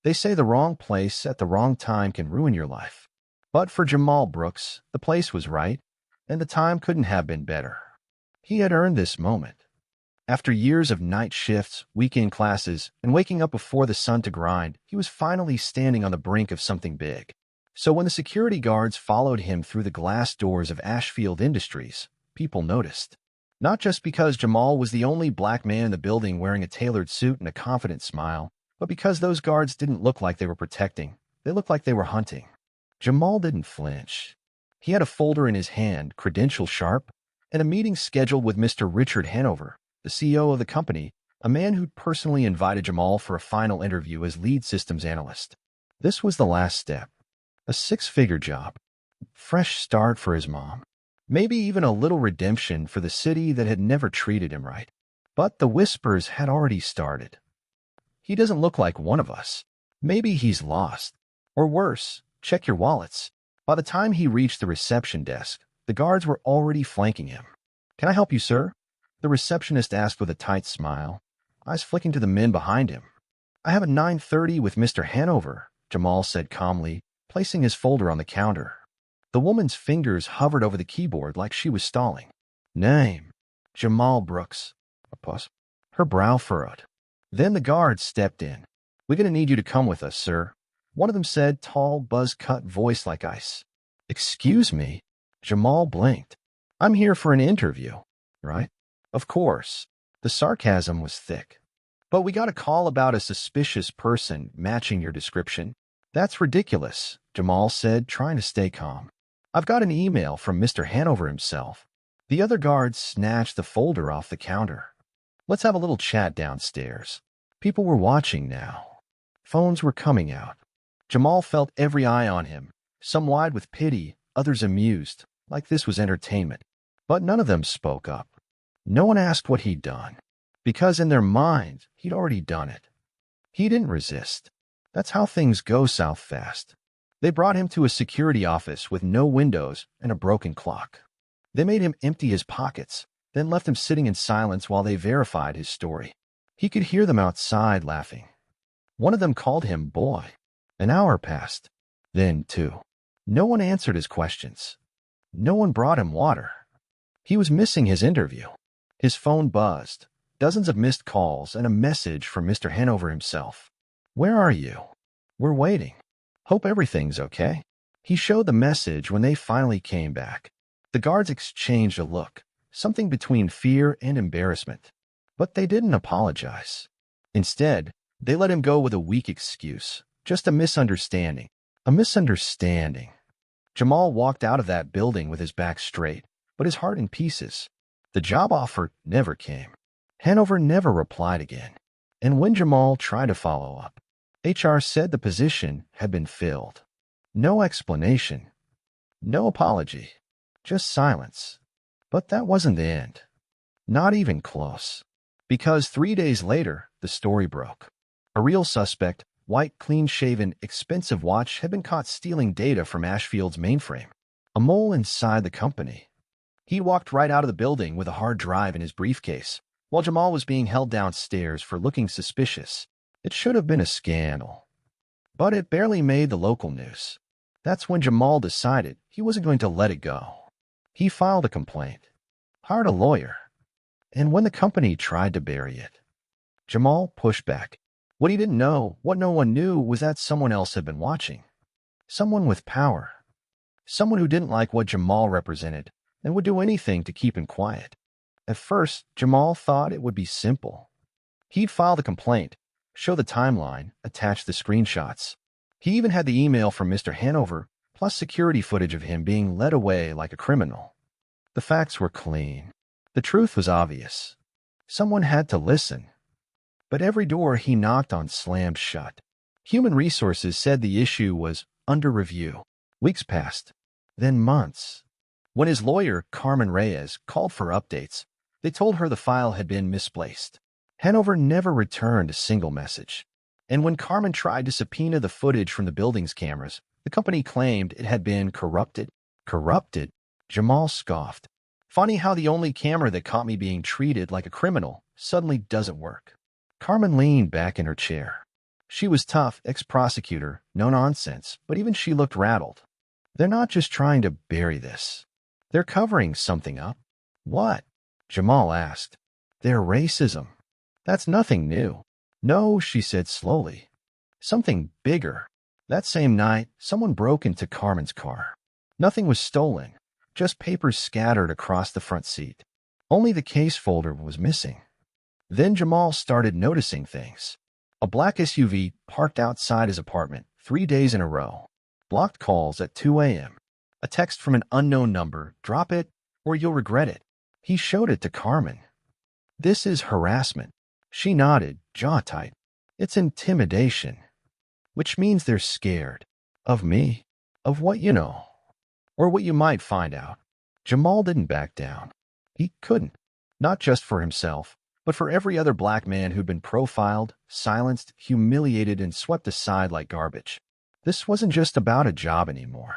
They say the wrong place at the wrong time can ruin your life. But for Jamal Brooks, the place was right, and the time couldn't have been better. He had earned this moment. After years of night shifts, weekend classes, and waking up before the sun to grind, he was finally standing on the brink of something big. So when the security guards followed him through the glass doors of Ashfield Industries, people noticed. Not just because Jamal was the only black man in the building wearing a tailored suit and a confident smile, but because those guards didn't look like they were protecting. They looked like they were hunting. Jamal didn't flinch. He had a folder in his hand, credentials sharp, and a meeting scheduled with Mr. Richard Hanover, the CEO of the company, a man who'd personally invited Jamal for a final interview as lead systems analyst. This was the last step. A six-figure job. Fresh start for his mom. Maybe even a little redemption for the city that had never treated him right. But the whispers had already started. He doesn't look like one of us. Maybe he's lost. Or worse, check your wallets. By the time he reached the reception desk, the guards were already flanking him. "Can I help you, sir?" The receptionist asked with a tight smile, eyes flicking to the men behind him. "I have a 9:30 with Mr. Hanover," Jamal said calmly, placing his folder on the counter. The woman's fingers hovered over the keyboard like she was stalling. "Name? Jamal Brooks." A pause. Her brow furrowed. Then the guards stepped in. "We're going to need you to come with us, sir," one of them said, tall, buzz-cut voice like ice. "Excuse me?" Jamal blinked. "I'm here for an interview, right?" "Of course." The sarcasm was thick. "But we got a call about a suspicious person matching your description." "That's ridiculous," Jamal said, trying to stay calm. "I've got an email from Mr. Hanover himself." The other guards snatched the folder off the counter. "Let's have a little chat downstairs." People were watching now. Phones were coming out. Jamal felt every eye on him, some wide with pity, others amused, like this was entertainment. But none of them spoke up. No one asked what he'd done, because in their minds, he'd already done it. He didn't resist. That's how things go south fast. They brought him to a security office with no windows and a broken clock. They made him empty his pockets, then left him sitting in silence while they verified his story. He could hear them outside laughing. One of them called him boy. An hour passed. Then two. No one answered his questions. No one brought him water. He was missing his interview. His phone buzzed. Dozens of missed calls and a message from Mr. Hanover himself. "Where are you?" "We're waiting. Hope everything's okay." He showed the message when they finally came back. The guards exchanged a look, something between fear and embarrassment. But they didn't apologize. Instead, they let him go with a weak excuse. Just a misunderstanding. A misunderstanding. Jamal walked out of that building with his back straight, but his heart in pieces. The job offer never came. Hanover never replied again. And when Jamal tried to follow up, HR said the position had been filled. No explanation. No apology. Just silence. But that wasn't the end. Not even close. Because 3 days later, the story broke. A real suspect, white, clean-shaven, expensive watch, had been caught stealing data from Ashfield's mainframe. A mole inside the company. He walked right out of the building with a hard drive in his briefcase, while Jamal was being held downstairs for looking suspicious. It should have been a scandal. But it barely made the local news. That's when Jamal decided he wasn't going to let it go. He filed a complaint, hired a lawyer, and when the company tried to bury it, Jamal pushed back. What he didn't know, what no one knew, was that someone else had been watching. Someone with power. Someone who didn't like what Jamal represented and would do anything to keep him quiet. At first, Jamal thought it would be simple. He'd file the complaint, show the timeline, attach the screenshots. He even had the email from Mr. Hanover, plus security footage of him being led away like a criminal. The facts were clean. The truth was obvious. Someone had to listen. But every door he knocked on slammed shut. Human Resources said the issue was under review. Weeks passed, then months. When his lawyer, Carmen Reyes, called for updates, they told her the file had been misplaced. Hanover never returned a single message. And when Carmen tried to subpoena the footage from the building's cameras, the company claimed it had been corrupted. Corrupted? Jamal scoffed. Funny how the only camera that caught me being treated like a criminal suddenly doesn't work. Carmen leaned back in her chair. She was tough, ex-prosecutor, no nonsense, but even she looked rattled. They're not just trying to bury this. They're covering something up. What? Jamal asked. Their racism. That's nothing new. No, she said slowly. Something bigger. That same night, someone broke into Carmen's car. Nothing was stolen, just papers scattered across the front seat. Only the case folder was missing. Then Jamal started noticing things. A black SUV parked outside his apartment 3 days in a row. Blocked calls at 2 a.m. A text from an unknown number, drop it or you'll regret it. He showed it to Carmen. This is harassment. She nodded, jaw tight. It's intimidation. Which means they're scared. Of me. Of what you know. Or what you might find out. Jamal didn't back down. He couldn't. Not just for himself, but for every other black man who'd been profiled, silenced, humiliated, and swept aside like garbage. This wasn't just about a job anymore.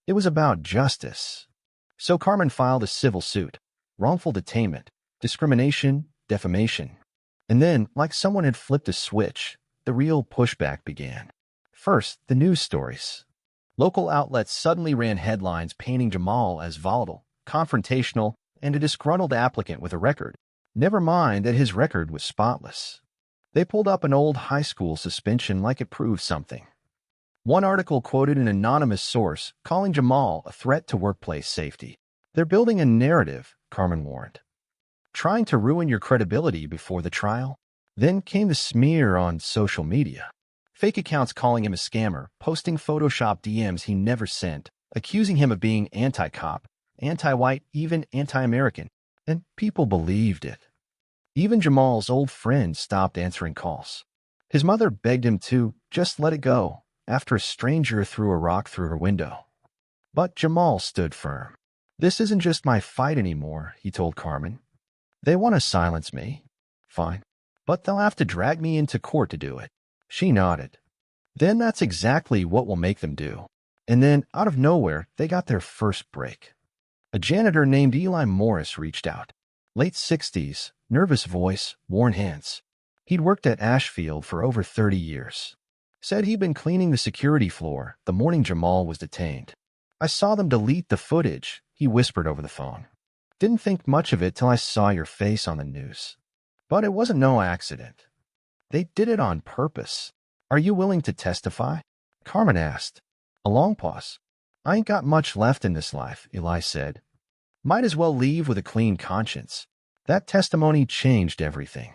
It was about justice. So Carmen filed a civil suit, wrongful detainment, discrimination, defamation. And then, like someone had flipped a switch, the real pushback began. First, the news stories. Local outlets suddenly ran headlines painting Jamal as volatile, confrontational, and a disgruntled applicant with a record. Never mind that his record was spotless. They pulled up an old high school suspension like it proved something. One article quoted an anonymous source calling Jamal a threat to workplace safety. They're building a narrative, Carmen warned. Trying to ruin your credibility before the trial. Then came the smear on social media. Fake accounts calling him a scammer, posting Photoshop DMs he never sent, accusing him of being anti-cop, anti-white, even anti-American. And people believed it. Even Jamal's old friends stopped answering calls. His mother begged him to just let it go after a stranger threw a rock through her window. But Jamal stood firm. This isn't just my fight anymore, he told Carmen. They want to silence me. Fine. But they'll have to drag me into court to do it. She nodded. Then that's exactly what we'll make them do. And then, out of nowhere, they got their first break. A janitor named Eli Morris reached out. Late 60s, nervous voice, worn hands. He'd worked at Ashfield for over 30 years. Said he'd been cleaning the security floor the morning Jamal was detained. I saw them delete the footage, he whispered over the phone. Didn't think much of it till I saw your face on the news. But it wasn't no accident. They did it on purpose. Are you willing to testify? Carmen asked. A long pause. I ain't got much left in this life, Eli said. Might as well leave with a clean conscience. That testimony changed everything.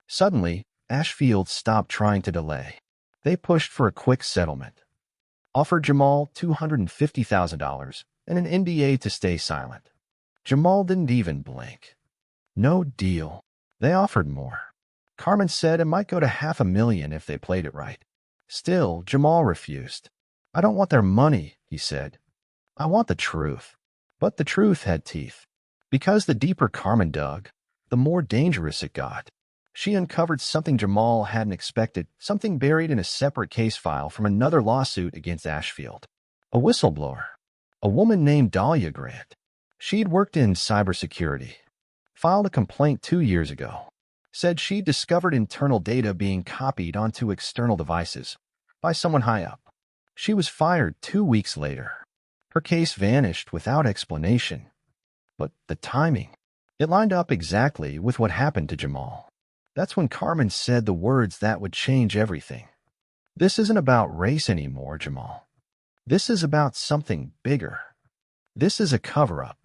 Suddenly, Ashfield stopped trying to delay. They pushed for a quick settlement. Offered Jamal $250,000 and an NDA to stay silent. Jamal didn't even blink. No deal. They offered more. Carmen said it might go to $500,000 if they played it right. Still, Jamal refused. I don't want their money, he said. I want the truth. But the truth had teeth. Because the deeper Carmen dug, the more dangerous it got. She uncovered something Jamal hadn't expected, something buried in a separate case file from another lawsuit against Ashfield. A whistleblower. A woman named Dahlia Grant. She'd worked in cybersecurity. Filed a complaint 2 years ago. Said she'd discovered internal data being copied onto external devices by someone high up. She was fired 2 weeks later. Her case vanished without explanation. But the timing, it lined up exactly with what happened to Jamal. That's when Carmen said the words that would change everything. This isn't about race anymore, Jamal. This is about something bigger. This is a cover-up.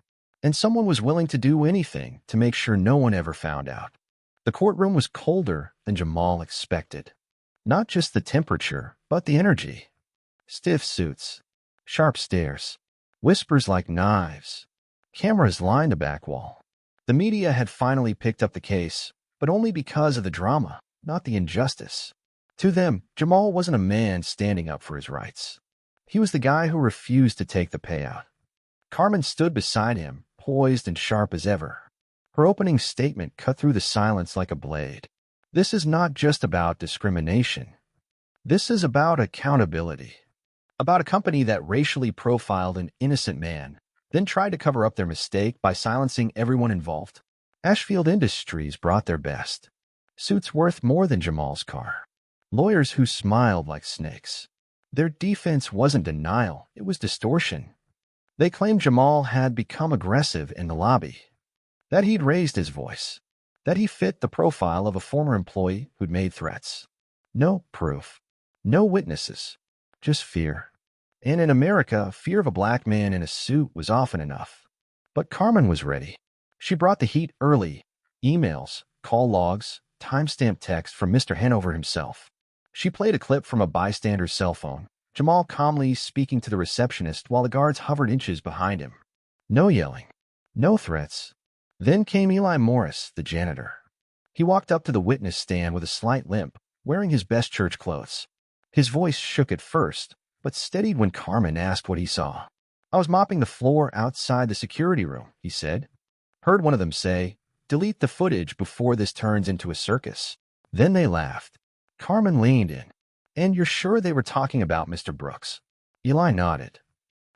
And someone was willing to do anything to make sure no one ever found out. The courtroom was colder than Jamal expected. Not just the temperature, but the energy. Stiff suits, sharp stares, whispers like knives. Cameras lined the back wall. The media had finally picked up the case, but only because of the drama, not the injustice. To them, Jamal wasn't a man standing up for his rights. He was the guy who refused to take the payout. Carmen stood beside him, poised and sharp as ever. Her opening statement cut through the silence like a blade. This is not just about discrimination. This is about accountability. About a company that racially profiled an innocent man, then tried to cover up their mistake by silencing everyone involved. Ashfield Industries brought their best. Suits worth more than Jamal's car. Lawyers who smiled like snakes. Their defense wasn't denial, it was distortion. They claimed Jamal had become aggressive in the lobby, that he'd raised his voice, that he fit the profile of a former employee who'd made threats. No proof, no witnesses, just fear. And in America, fear of a black man in a suit was often enough. But Carmen was ready. She brought the heat early: emails, call logs, timestamped text from Mr. Hanover himself. She played a clip from a bystander's cell phone, Jamal calmly speaking to the receptionist while the guards hovered inches behind him. No yelling, no threats. Then came Eli Morris, the janitor. He walked up to the witness stand with a slight limp, wearing his best church clothes. His voice shook at first, but steadied when Carmen asked what he saw. "I was mopping the floor outside the security room," he said. "Heard one of them say, 'Delete the footage before this turns into a circus.'" Then they laughed. Carmen leaned in. "And you're sure they were talking about Mr. Brooks?" Eli nodded.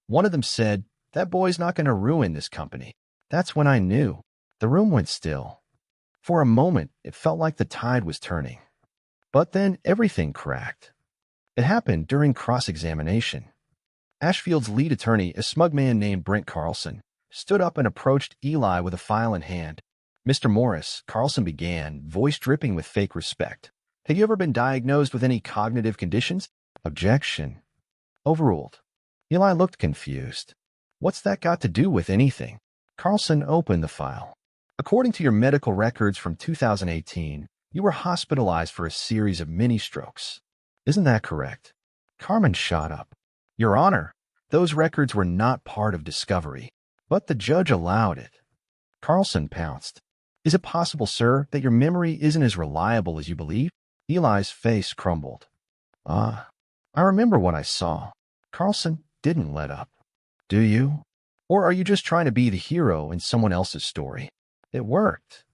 "One of them said, 'That boy's not going to ruin this company.'" That's when I knew. The room went still. For a moment, it felt like the tide was turning. But then everything cracked. It happened during cross-examination. Ashfield's lead attorney, a smug man named Brent Carlson, stood up and approached Eli with a file in hand. "Mr. Morris," Carlson began, voice dripping with fake respect, "have you ever been diagnosed with any cognitive conditions?" Objection. Overruled. Eli looked confused. "What's that got to do with anything?" Carlson opened the file. "According to your medical records from 2018, you were hospitalized for a series of mini-strokes. Isn't that correct?" Carmen shot up. "Your Honor, those records were not part of discovery, but the judge allowed it." Carlson pounced. "Is it possible, sir, that your memory isn't as reliable as you believe?" Eli's face crumbled. "I remember what I saw." Carlson didn't let up. "Do you? Or are you just trying to be the hero in someone else's story?" "It worked."